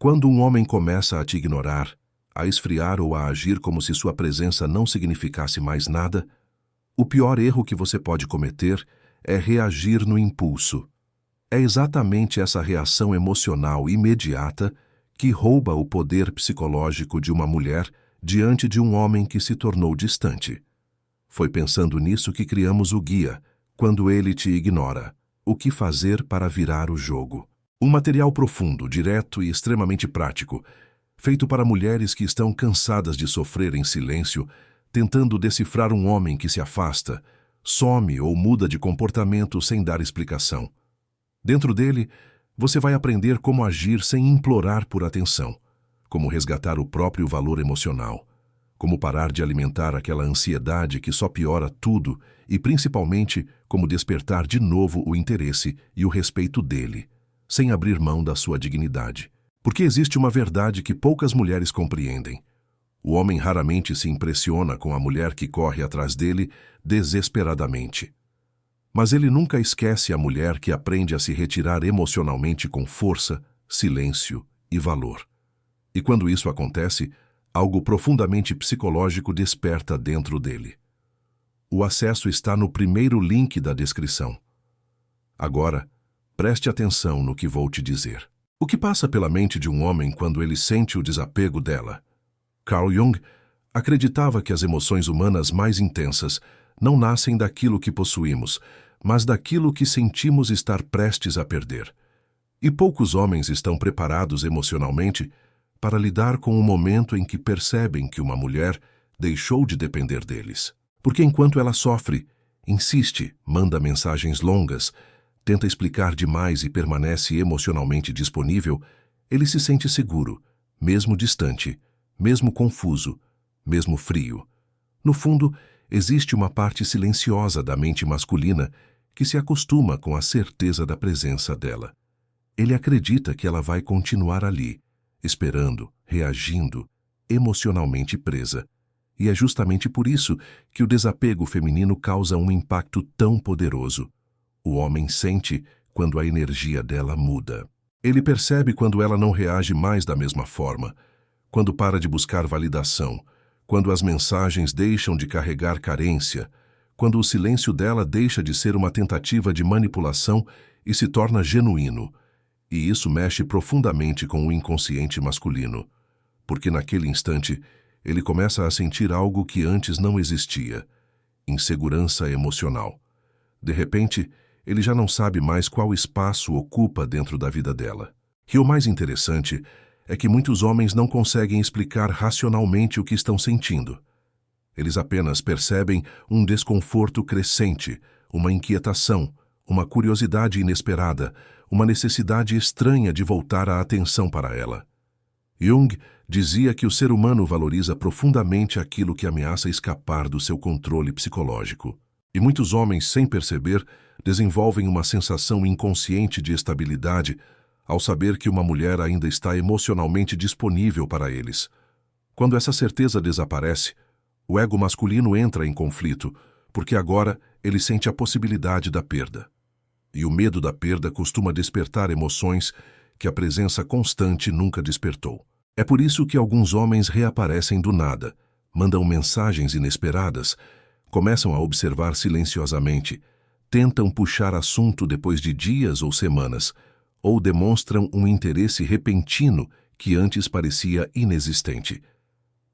Quando um homem começa a te ignorar, a esfriar ou a agir como se sua presença não significasse mais nada, o pior erro que você pode cometer é reagir no impulso. É exatamente essa reação emocional imediata que rouba o poder psicológico de uma mulher diante de um homem que se tornou distante. Foi pensando nisso que criamos o guia, quando ele te ignora. O que fazer para virar o jogo? Um material profundo, direto e extremamente prático, feito para mulheres que estão cansadas de sofrer em silêncio, tentando decifrar um homem que se afasta, some ou muda de comportamento sem dar explicação. Dentro dele, você vai aprender como agir sem implorar por atenção, como resgatar o próprio valor emocional, como parar de alimentar aquela ansiedade que só piora tudo e, principalmente, como despertar de novo o interesse e o respeito dele, sem abrir mão da sua dignidade. Porque existe uma verdade que poucas mulheres compreendem. O homem raramente se impressiona com a mulher que corre atrás dele desesperadamente. Mas ele nunca esquece a mulher que aprende a se retirar emocionalmente com força, silêncio e valor. E quando isso acontece, algo profundamente psicológico desperta dentro dele. O acesso está no primeiro link da descrição. Agora, preste atenção no que vou te dizer. O que passa pela mente de um homem quando ele sente o desapego dela? Carl Jung acreditava que as emoções humanas mais intensas não nascem daquilo que possuímos, mas daquilo que sentimos estar prestes a perder. E poucos homens estão preparados emocionalmente para lidar com o momento em que percebem que uma mulher deixou de depender deles. Porque enquanto ela sofre, insiste, manda mensagens longas, tenta explicar demais e permanece emocionalmente disponível, ele se sente seguro, mesmo distante, mesmo confuso, mesmo frio. No fundo, existe uma parte silenciosa da mente masculina que se acostuma com a certeza da presença dela. Ele acredita que ela vai continuar ali, esperando, reagindo, emocionalmente presa. E é justamente por isso que o desapego feminino causa um impacto tão poderoso. O homem sente quando a energia dela muda. Ele percebe quando ela não reage mais da mesma forma, quando para de buscar validação, quando as mensagens deixam de carregar carência, quando o silêncio dela deixa de ser uma tentativa de manipulação e se torna genuíno. E isso mexe profundamente com o inconsciente masculino, porque naquele instante ele começa a sentir algo que antes não existia: insegurança emocional. De repente, ele já não sabe mais qual espaço ocupa dentro da vida dela. E o mais interessante é que muitos homens não conseguem explicar racionalmente o que estão sentindo. Eles apenas percebem um desconforto crescente, uma inquietação, uma curiosidade inesperada, uma necessidade estranha de voltar a atenção para ela. Jung dizia que o ser humano valoriza profundamente aquilo que ameaça escapar do seu controle psicológico. E muitos homens, sem perceber, desenvolvem uma sensação inconsciente de estabilidade ao saber que uma mulher ainda está emocionalmente disponível para eles. Quando essa certeza desaparece, o ego masculino entra em conflito, porque agora ele sente a possibilidade da perda. E o medo da perda costuma despertar emoções que a presença constante nunca despertou. É por isso que alguns homens reaparecem do nada, mandam mensagens inesperadas, começam a observar silenciosamente, tentam puxar assunto depois de dias ou semanas, ou demonstram um interesse repentino que antes parecia inexistente.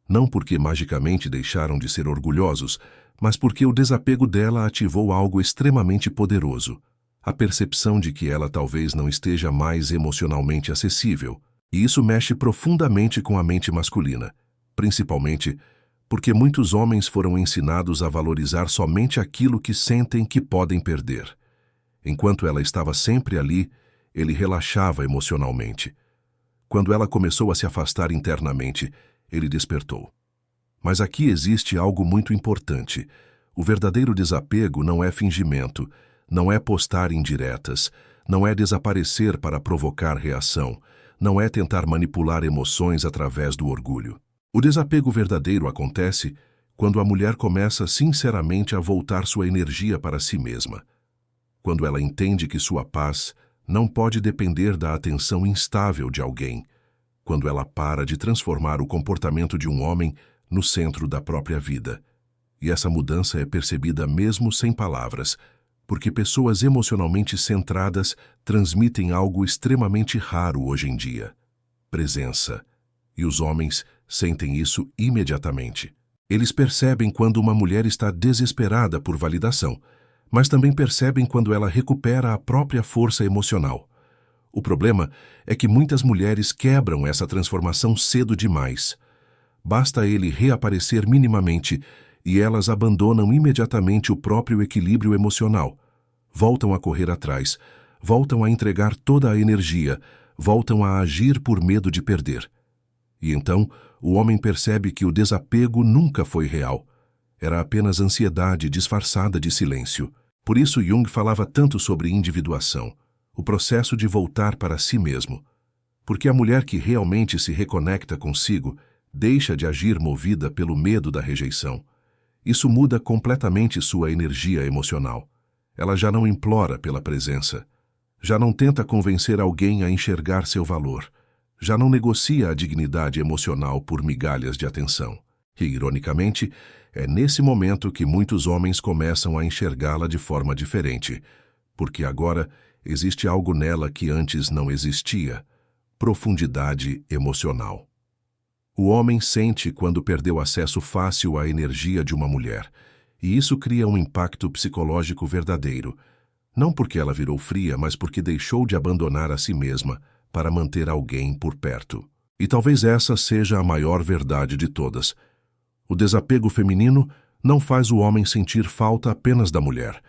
Não porque magicamente deixaram de ser orgulhosos, mas porque o desapego dela ativou algo extremamente poderoso: a percepção de que ela talvez não esteja mais emocionalmente acessível. E isso mexe profundamente com a mente masculina, principalmente porque muitos homens foram ensinados a valorizar somente aquilo que sentem que podem perder. Enquanto ela estava sempre ali, ele relaxava emocionalmente. Quando ela começou a se afastar internamente, ele despertou. Mas aqui existe algo muito importante. O verdadeiro desapego não é fingimento, não é postar indiretas, não é desaparecer para provocar reação, não é tentar manipular emoções através do orgulho. O desapego verdadeiro acontece quando a mulher começa sinceramente a voltar sua energia para si mesma. Quando ela entende que sua paz não pode depender da atenção instável de alguém. quando ela para de transformar o comportamento de um homem no centro da própria vida. E essa mudança é percebida mesmo sem palavras, porque pessoas emocionalmente centradas transmitem algo extremamente raro hoje em dia: presença. E os homens sentem isso imediatamente. Eles percebem quando uma mulher está desesperada por validação, mas também percebem quando ela recupera a própria força emocional. O problema é que muitas mulheres quebram essa transformação cedo demais. Basta ele reaparecer minimamente e elas abandonam imediatamente o próprio equilíbrio emocional. Voltam a correr atrás, voltam a entregar toda a energia, voltam a agir por medo de perder. E então, o homem percebe que o desapego nunca foi real. Era apenas ansiedade disfarçada de silêncio. Por isso Jung falava tanto sobre individuação, o processo de voltar para si mesmo. Porque a mulher que realmente se reconecta consigo deixa de agir movida pelo medo da rejeição. Isso muda completamente sua energia emocional. Ela já não implora pela presença. Já não tenta convencer alguém a enxergar seu valor. Já não negocia a dignidade emocional por migalhas de atenção. E, ironicamente, é nesse momento que muitos homens começam a enxergá-la de forma diferente, porque agora existe algo nela que antes não existia: profundidade emocional. O homem sente quando perdeu acesso fácil à energia de uma mulher, e isso cria um impacto psicológico verdadeiro, não porque ela virou fria, mas porque deixou de abandonar a si mesma para manter alguém por perto. E talvez essa seja a maior verdade de todas. O desapego feminino não faz o homem sentir falta apenas da mulher,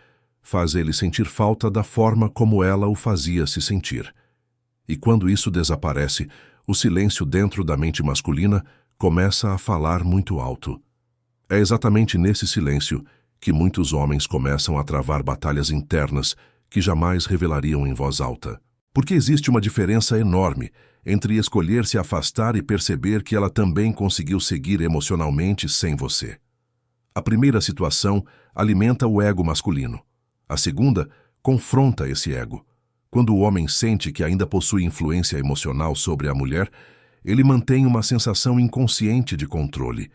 faz ele sentir falta da forma como ela o fazia se sentir. E quando isso desaparece, o silêncio dentro da mente masculina começa a falar muito alto. É exatamente nesse silêncio que muitos homens começam a travar batalhas internas que jamais revelariam em voz alta. Porque existe uma diferença enorme entre escolher se afastar e perceber que ela também conseguiu seguir emocionalmente sem você. A primeira situação alimenta o ego masculino. A segunda confronta esse ego. Quando o homem sente que ainda possui influência emocional sobre a mulher, ele mantém uma sensação inconsciente de controle.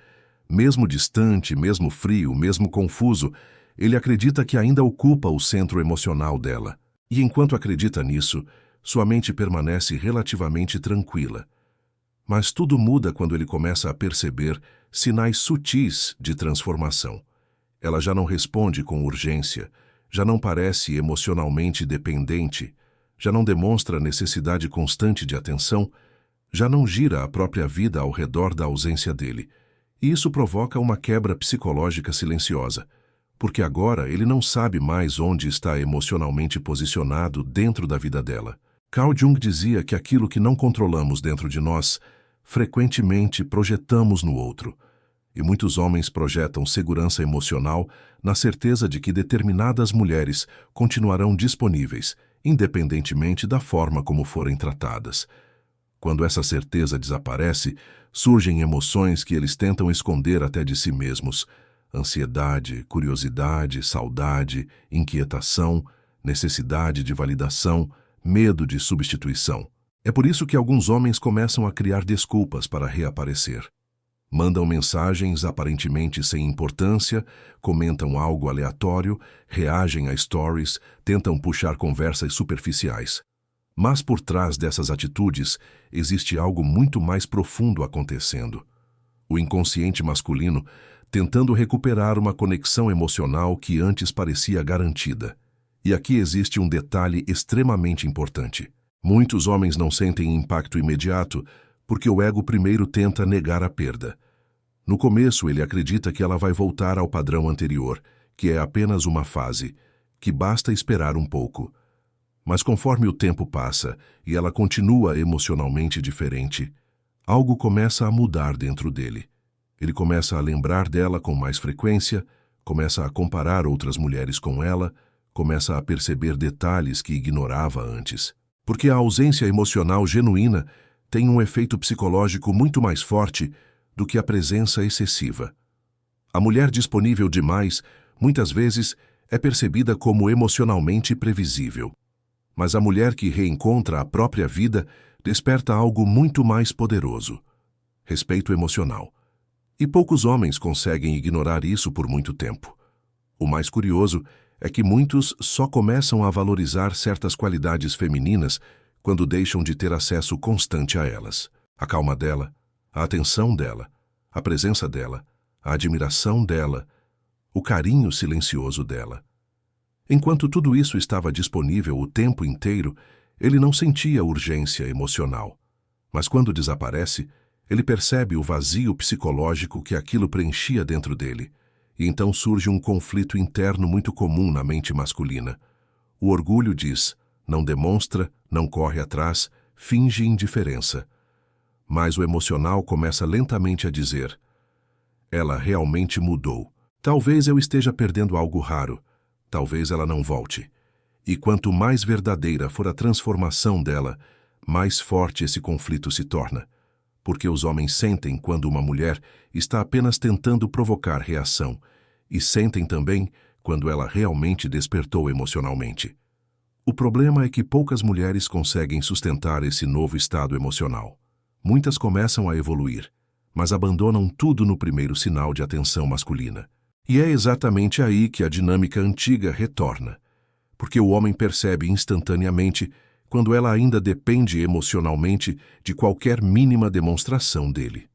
Mesmo distante, mesmo frio, mesmo confuso, ele acredita que ainda ocupa o centro emocional dela. E enquanto acredita nisso, sua mente permanece relativamente tranquila. Mas tudo muda quando ele começa a perceber sinais sutis de transformação. Ela já não responde com urgência, já não parece emocionalmente dependente, já não demonstra necessidade constante de atenção, já não gira a própria vida ao redor da ausência dele. E isso provoca uma quebra psicológica silenciosa, porque agora ele não sabe mais onde está emocionalmente posicionado dentro da vida dela. Carl Jung dizia que aquilo que não controlamos dentro de nós, frequentemente projetamos no outro. E muitos homens projetam segurança emocional na certeza de que determinadas mulheres continuarão disponíveis, independentemente da forma como forem tratadas. Quando essa certeza desaparece, surgem emoções que eles tentam esconder até de si mesmos: ansiedade, curiosidade, saudade, inquietação, necessidade de validação, medo de substituição. É por isso que alguns homens começam a criar desculpas para reaparecer. Mandam mensagens aparentemente sem importância, comentam algo aleatório, reagem a stories, tentam puxar conversas superficiais. Mas por trás dessas atitudes existe algo muito mais profundo acontecendo. O inconsciente masculino tentando recuperar uma conexão emocional que antes parecia garantida. E aqui existe um detalhe extremamente importante. Muitos homens não sentem impacto imediato porque o ego primeiro tenta negar a perda. No começo, ele acredita que ela vai voltar ao padrão anterior, que é apenas uma fase, que basta esperar um pouco. Mas conforme o tempo passa e ela continua emocionalmente diferente, algo começa a mudar dentro dele. Ele começa a lembrar dela com mais frequência, começa a comparar outras mulheres com ela, começa a perceber detalhes que ignorava antes. Porque a ausência emocional genuína tem um efeito psicológico muito mais forte do que a presença excessiva. A mulher disponível demais, muitas vezes, é percebida como emocionalmente previsível. Mas a mulher que reencontra a própria vida desperta algo muito mais poderoso: respeito emocional. E poucos homens conseguem ignorar isso por muito tempo. O mais curioso é que muitos só começam a valorizar certas qualidades femininas quando deixam de ter acesso constante a elas. A calma dela, a atenção dela, a presença dela, a admiração dela, o carinho silencioso dela. Enquanto tudo isso estava disponível o tempo inteiro, ele não sentia urgência emocional. Mas quando desaparece, ele percebe o vazio psicológico que aquilo preenchia dentro dele, e então surge um conflito interno muito comum na mente masculina. O orgulho diz: não demonstra, não corre atrás, finge indiferença. Mas o emocional começa lentamente a dizer: ela realmente mudou. Talvez eu esteja perdendo algo raro. Talvez ela não volte. E quanto mais verdadeira for a transformação dela, mais forte esse conflito se torna. Porque os homens sentem quando uma mulher está apenas tentando provocar reação, e sentem também quando ela realmente despertou emocionalmente. O problema é que poucas mulheres conseguem sustentar esse novo estado emocional. Muitas começam a evoluir, mas abandonam tudo no primeiro sinal de atenção masculina. E é exatamente aí que a dinâmica antiga retorna, porque o homem percebe instantaneamente quando ela ainda depende emocionalmente de qualquer mínima demonstração dele.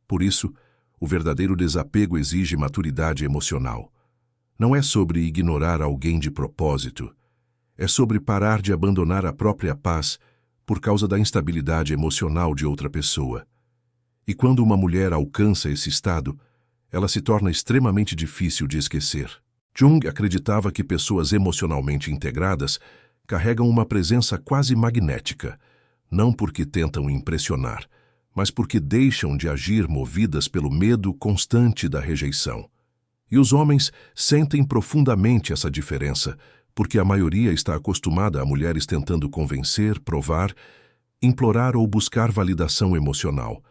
Por isso, o verdadeiro desapego exige maturidade emocional. Não é sobre ignorar alguém de propósito, é sobre parar de abandonar a própria paz por causa da instabilidade emocional de outra pessoa. E quando uma mulher alcança esse estado, ela se torna extremamente difícil de esquecer. Jung acreditava que pessoas emocionalmente integradas carregam uma presença quase magnética, não porque tentam impressionar, mas porque deixam de agir movidas pelo medo constante da rejeição. E os homens sentem profundamente essa diferença, porque a maioria está acostumada a mulheres tentando convencer, provar, implorar ou buscar validação emocional.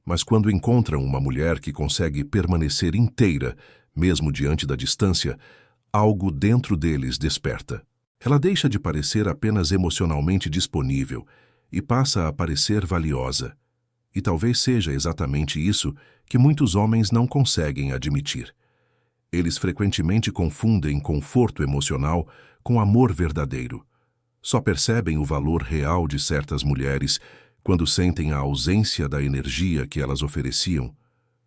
Mas quando encontram uma mulher que consegue permanecer inteira, mesmo diante da distância, algo dentro deles desperta. Ela deixa de parecer apenas emocionalmente disponível e passa a parecer valiosa. E talvez seja exatamente isso que muitos homens não conseguem admitir. Eles frequentemente confundem conforto emocional com amor verdadeiro. Só percebem o valor real de certas mulheres quando sentem a ausência da energia que elas ofereciam,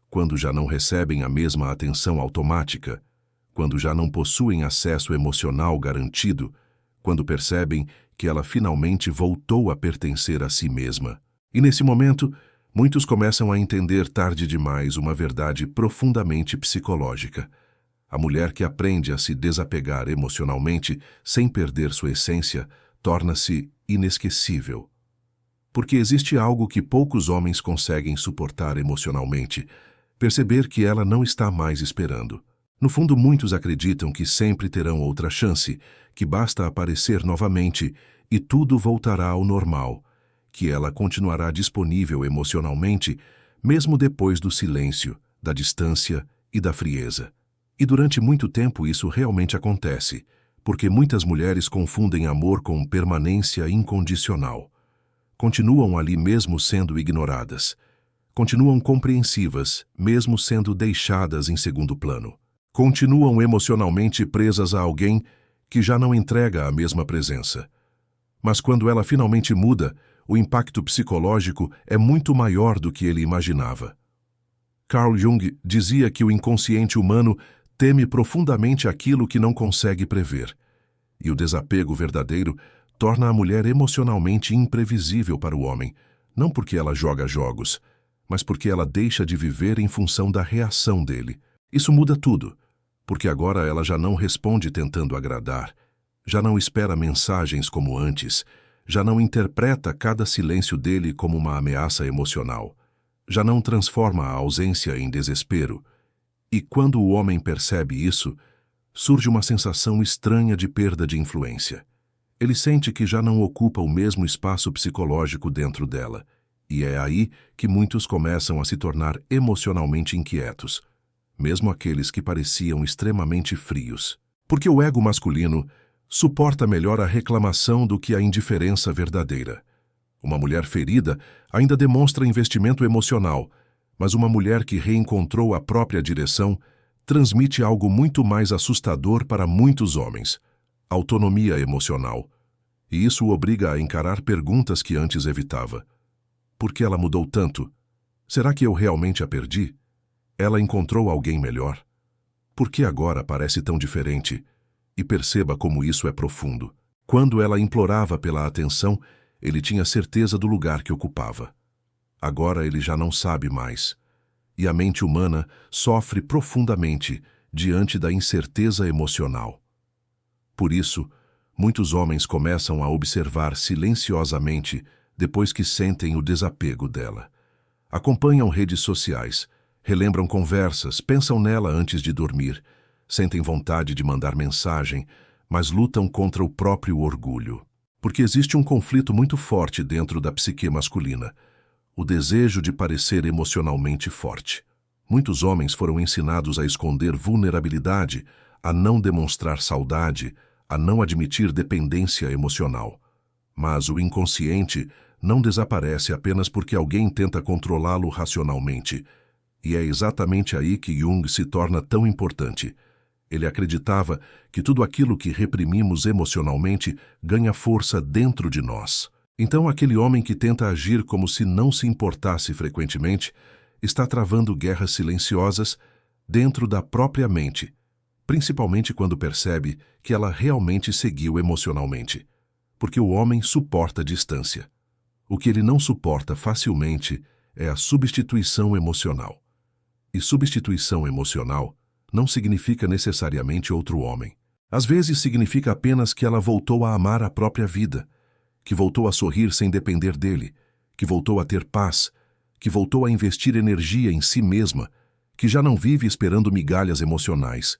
quando já não recebem a mesma atenção automática, quando já não possuem acesso emocional garantido, quando percebem que ela finalmente voltou a pertencer a si mesma. E nesse momento, muitos começam a entender tarde demais uma verdade profundamente psicológica. A mulher que aprende a se desapegar emocionalmente sem perder sua essência torna-se inesquecível. Porque existe algo que poucos homens conseguem suportar emocionalmente: perceber que ela não está mais esperando. No fundo, muitos acreditam que sempre terão outra chance, que basta aparecer novamente e tudo voltará ao normal, que ela continuará disponível emocionalmente, mesmo depois do silêncio, da distância e da frieza. E durante muito tempo isso realmente acontece, porque muitas mulheres confundem amor com permanência incondicional. Continuam ali mesmo sendo ignoradas. Continuam compreensivas, mesmo sendo deixadas em segundo plano. Continuam emocionalmente presas a alguém que já não entrega a mesma presença. Mas quando ela finalmente muda, o impacto psicológico é muito maior do que ele imaginava. Carl Jung dizia que o inconsciente humano teme profundamente aquilo que não consegue prever. E o desapego verdadeiro torna a mulher emocionalmente imprevisível para o homem, não porque ela joga jogos, mas porque ela deixa de viver em função da reação dele. Isso muda tudo, porque agora ela já não responde tentando agradar, já não espera mensagens como antes, já não interpreta cada silêncio dele como uma ameaça emocional, já não transforma a ausência em desespero. E quando o homem percebe isso, surge uma sensação estranha de perda de influência. Ele sente que já não ocupa o mesmo espaço psicológico dentro dela, e é aí que muitos começam a se tornar emocionalmente inquietos, mesmo aqueles que pareciam extremamente frios. Porque o ego masculino suporta melhor a reclamação do que a indiferença verdadeira. Uma mulher ferida ainda demonstra investimento emocional, mas uma mulher que reencontrou a própria direção transmite algo muito mais assustador para muitos homens: autonomia emocional. E isso o obriga a encarar perguntas que antes evitava. Por que ela mudou tanto? Será que eu realmente a perdi? Ela encontrou alguém melhor? Por que agora parece tão diferente? E perceba como isso é profundo. Quando ela implorava pela atenção, ele tinha certeza do lugar que ocupava. Agora ele já não sabe mais. E a mente humana sofre profundamente diante da incerteza emocional. Por isso, muitos homens começam a observar silenciosamente depois que sentem o desapego dela. Acompanham redes sociais, relembram conversas, pensam nela antes de dormir, sentem vontade de mandar mensagem, mas lutam contra o próprio orgulho. Porque existe um conflito muito forte dentro da psique masculina: o desejo de parecer emocionalmente forte. Muitos homens foram ensinados a esconder vulnerabilidade, a não demonstrar saudade, a não admitir dependência emocional. Mas o inconsciente não desaparece apenas porque alguém tenta controlá-lo racionalmente. E é exatamente aí que Jung se torna tão importante. Ele acreditava que tudo aquilo que reprimimos emocionalmente ganha força dentro de nós. Então, aquele homem que tenta agir como se não se importasse frequentemente está travando guerras silenciosas dentro da própria mente, principalmente quando percebe que ela realmente seguiu emocionalmente. Porque o homem suporta distância. O que ele não suporta facilmente é a substituição emocional. E substituição emocional não significa necessariamente outro homem. Às vezes significa apenas que ela voltou a amar a própria vida, que voltou a sorrir sem depender dele, que voltou a ter paz, que voltou a investir energia em si mesma, que já não vive esperando migalhas emocionais.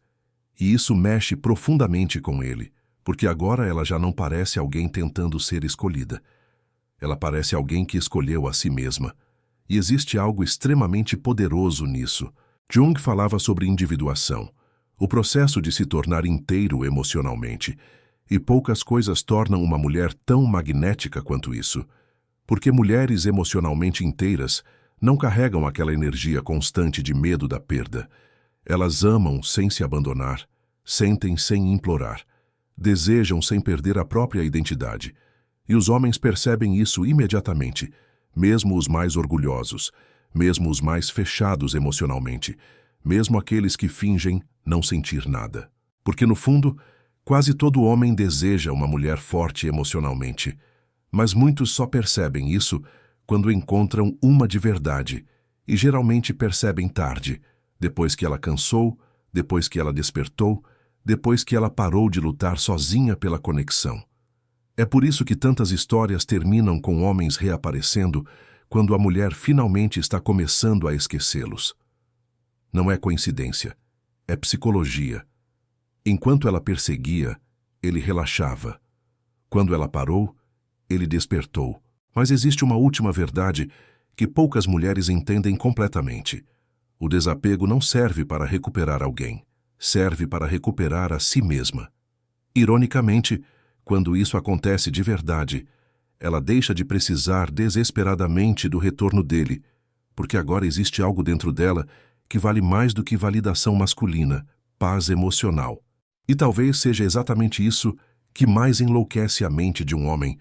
E isso mexe profundamente com ele, porque agora ela já não parece alguém tentando ser escolhida. Ela parece alguém que escolheu a si mesma. E existe algo extremamente poderoso nisso. Jung falava sobre individuação, o processo de se tornar inteiro emocionalmente. E poucas coisas tornam uma mulher tão magnética quanto isso. Porque mulheres emocionalmente inteiras não carregam aquela energia constante de medo da perda. Elas amam sem se abandonar, sentem sem implorar, desejam sem perder a própria identidade. E os homens percebem isso imediatamente, mesmo os mais orgulhosos, mesmo os mais fechados emocionalmente, mesmo aqueles que fingem não sentir nada. Porque, no fundo, quase todo homem deseja uma mulher forte emocionalmente, mas muitos só percebem isso quando encontram uma de verdade, e geralmente percebem tarde, depois que ela cansou, depois que ela despertou, depois que ela parou de lutar sozinha pela conexão. É por isso que tantas histórias terminam com homens reaparecendo quando a mulher finalmente está começando a esquecê-los. Não é coincidência, é psicologia. Enquanto ela perseguia, ele relaxava. Quando ela parou, ele despertou. Mas existe uma última verdade que poucas mulheres entendem completamente. O desapego não serve para recuperar alguém, serve para recuperar a si mesma. Ironicamente, quando isso acontece de verdade, ela deixa de precisar desesperadamente do retorno dele, porque agora existe algo dentro dela que vale mais do que validação masculina, paz emocional. E talvez seja exatamente isso que mais enlouquece a mente de um homem: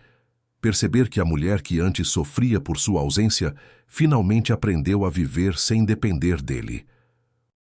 perceber que a mulher que antes sofria por sua ausência finalmente aprendeu a viver sem depender dele.